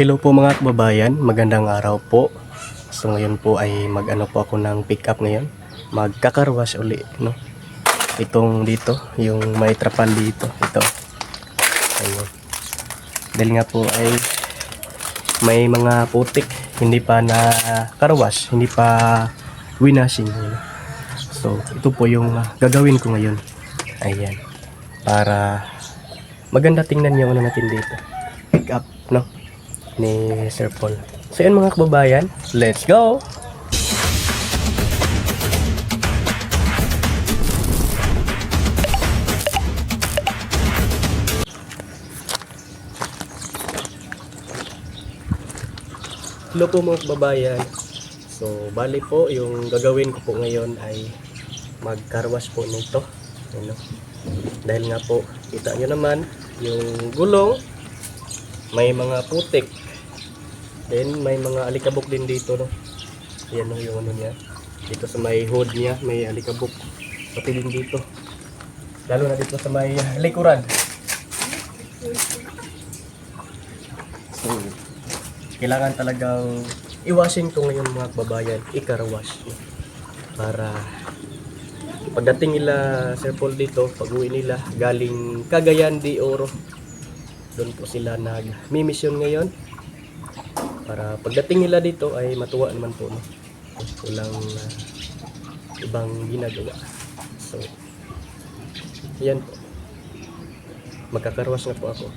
Hello po mga kababayan, magandang araw po. So ngayon po ay mag-ano po ako ng pick up ngayon. Magkakarwash uli, no? Itong dito, yung may trapal dito, ito. Ayun. Dahil nga po ay may mga putik, hindi pa na karwash, hindi pa winashing. Yun. So ito po yung gagawin ko ngayon. Ayan. Para maganda tingnan yung ano natin dito. Pick up, no? Ni Sir Paul. So yun mga kababayan, let's go! Hello po mga kababayan. So bali po yung gagawin ko po ngayon ay mag-carwash po nito. Ano? Dahil nga po, kita nyo naman yung gulong may mga putik. Then may mga alikabok din dito, no. Yan yung ano niya. Dito sa may hood niya, may alikabok. Pati din dito. Lalo na dito sa may likuran. So, kailangan talagang i-washing to ngayon mga kababayan, i-car-wash. No? Para pagdating nila Sir Paul dito, pag-uwi nila galing Cagayan de Oro, doon po sila nag-mission ngayon. Para pagdating nila dito ay matuwa naman po, no? Walang ibang ginagawa. So, yan po. Magkakarwas na po ako.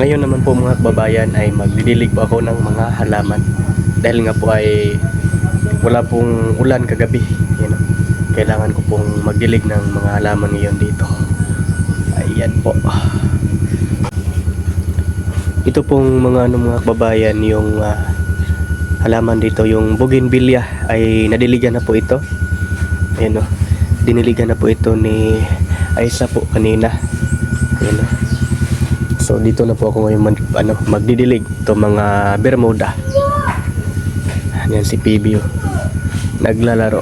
ngayon naman po mga kababayan ay magdidilig po ako ng mga halaman. Dahil nga po ay wala pong ulan kagabi. You know? Kailangan ko pong magdilig ng mga halaman ngayon dito. Ayan po. Ito pong mga kababayan yung halaman dito, yung bougainvillea ay nadiligan na po ito. Ayan o. Diniligan na po ito ni Aisa po kanina. Ayan o. So dito na po ako ngayon magdidilig ito mga Bermuda. Ayan si PB o. Naglalaro.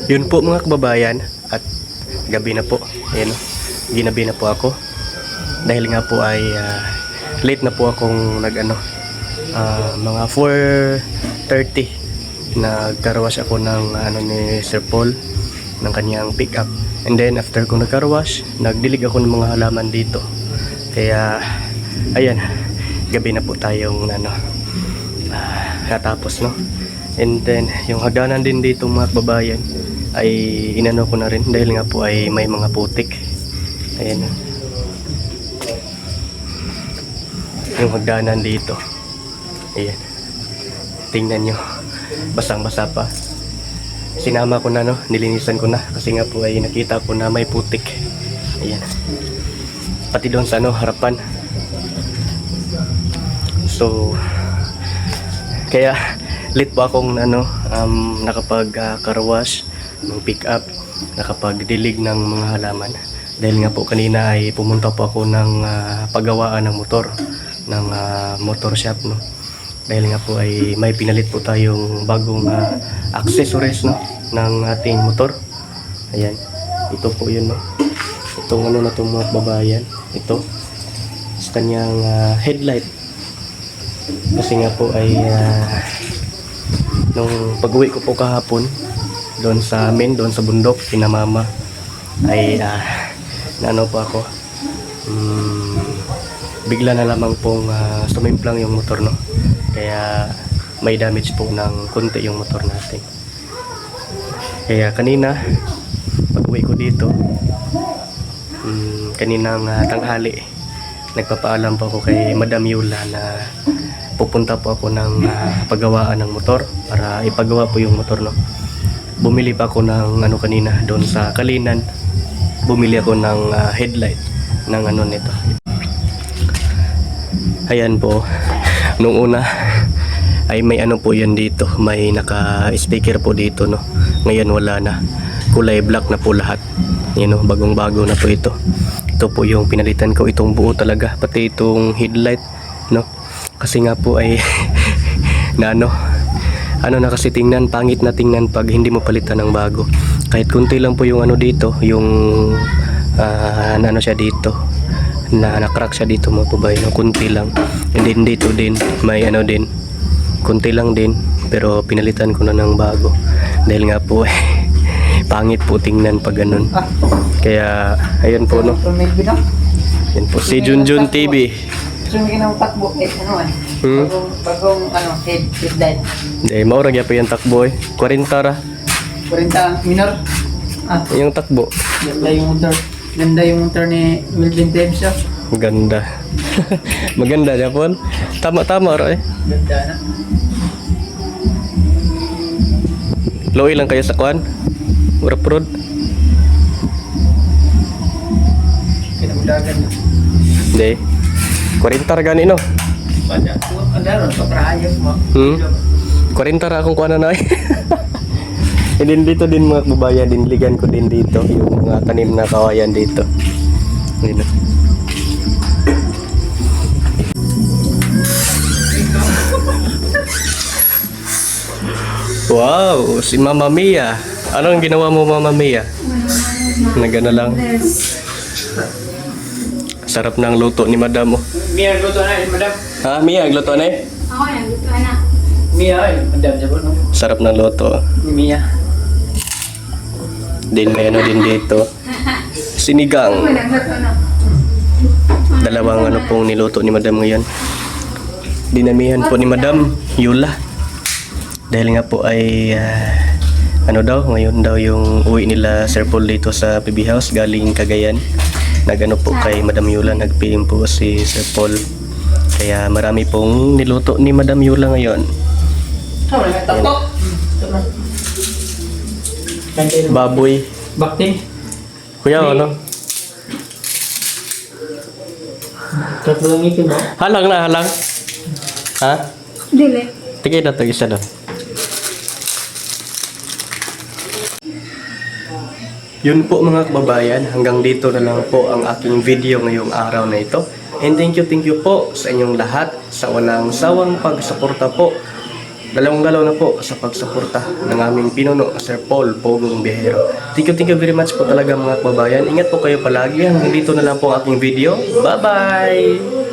Yun po mga kababayan, at gabi na po. Ayan, ginabi na po ako. Dahil nga po ay late na po akong mga 4:30 nagkarwash ako ng ni Sir Paul ng kanyang pick up. And then after kong nagkarwash, nagdilig ako ng mga halaman dito. Kaya ayan, gabi na po tayong natapos, no. And then yung hagdanan din dito mga kababayan ay inano ko na rin dahil nga po ay may mga putik. Ayan, yung hagdanan dito. Ayan, tingnan nyo, basang basa pa. Sinama ko na, no, nilinisan ko na kasi nga po ay nakita ko na may putik. Ayan, pati doon sa harapan. So kaya late po akong nakapag-carwash ng pick up, nakapagdilig ng mga halaman dahil nga po kanina ay pumunta po ako ng paggawaan ng motor ng motor shop, no. Dahil nga po ay may pinalit po tayong bagong accessories, no, ng ating motor. Ayan, ito po yun, no. Itong na itong mga babayan, ito sa kanyang headlight. Kasi nga po ay nung pag-uwi ko po kahapon doon sa amin, doon sa bundok kina mama, ay naano po ako, bigla na lamang pong sumimplang yung motor, no. Kaya may damage po ng konti yung motor natin. Kaya kanina pag-uwi ko dito, kaninang tanghali, nagpapaalam po ako kay Madam Yula na pupunta po ako ng paggawaan ng motor para ipagawa po yung motor, no. Bumili pa ako ng kanina doon sa Kalinan. Bumili ako ng headlight ng nito. Ayan po, nung una ay may po yan dito, may naka-speaker po dito, no. Ngayon wala na, kulay black na po lahat. Yan, no, bagong bago na po ito. Ito po yung pinalitan ko, itong buo talaga, pati itong headlight, no. Kasi nga po ay na na kasi tingnan, pangit na tingnan pag hindi mo palitan ng bago. Kahit kunti lang po yung dito, yung siya dito, na-crack siya dito mga babae, no, kunti lang. And then dito din may din, kunti lang din, pero pinalitan ko na ng bago dahil nga po pangit po tingnan pag ganun. Kaya ayun po, no. Yan po si Junjun TV. So may ginawang takbo bagong headlight. Maura gyud po yung takbo 40 ra. 40 minor. Yung takbo. Ganda yung motor. Ganda yung motor ni Wilvin Tebs. Ganda. Maganda niya po. Tama ra Ganda na. Low lang kayo sa kwan. Road. Kinamdagan na. Hindi. 40 ra gani, no. Ada ron paprahayos mo. 40 ra akong kuana na. And then dito din mga kababayan, dinligan ko din dito yung mga tanim na kawayan dito. Ayun. Wow, si Mama Mia. Anong ginawa mo, Mama Mia? Nagana lang. Sarap ng luto ni Madam. Mia luto na, Madam. Ha, Mia, luto na eh? Ako yan, luto na. Mia, Madam niya po, no? Sarap ng luto. Ni Mia. Din may din dito. Sinigang. Nagluto na. Dalawang pong niluto ni Madam ngayon. Dinamihan po ni Madam Yula. Dahil nga po ay ngayon daw yung uwi nila Sir Paul dito sa PB House galing Cagayan. Nagano po kay Madam Yula, nagpim po si Sir Paul. Kaya marami pong niluto ni Madam Yula ngayon. Baboy. Bakting. Kuya, ano? Tatlo lang ito, no? Halang na, halang. Ha? Dili. Tigay na ito, isa doon. Yun po mga kababayan, hanggang dito na lang po ang aking video ngayong araw na ito. And thank you po sa inyong lahat sa walang sawang pagsuporta po dalawang galaw na po sa pagsuporta ng aming pinuno, Sir Paul Pogong Bihero. Thank you very much po talaga mga kababayan. Ingat po kayo palagi. Hanggang dito na lang po ang aking video. Bye-bye!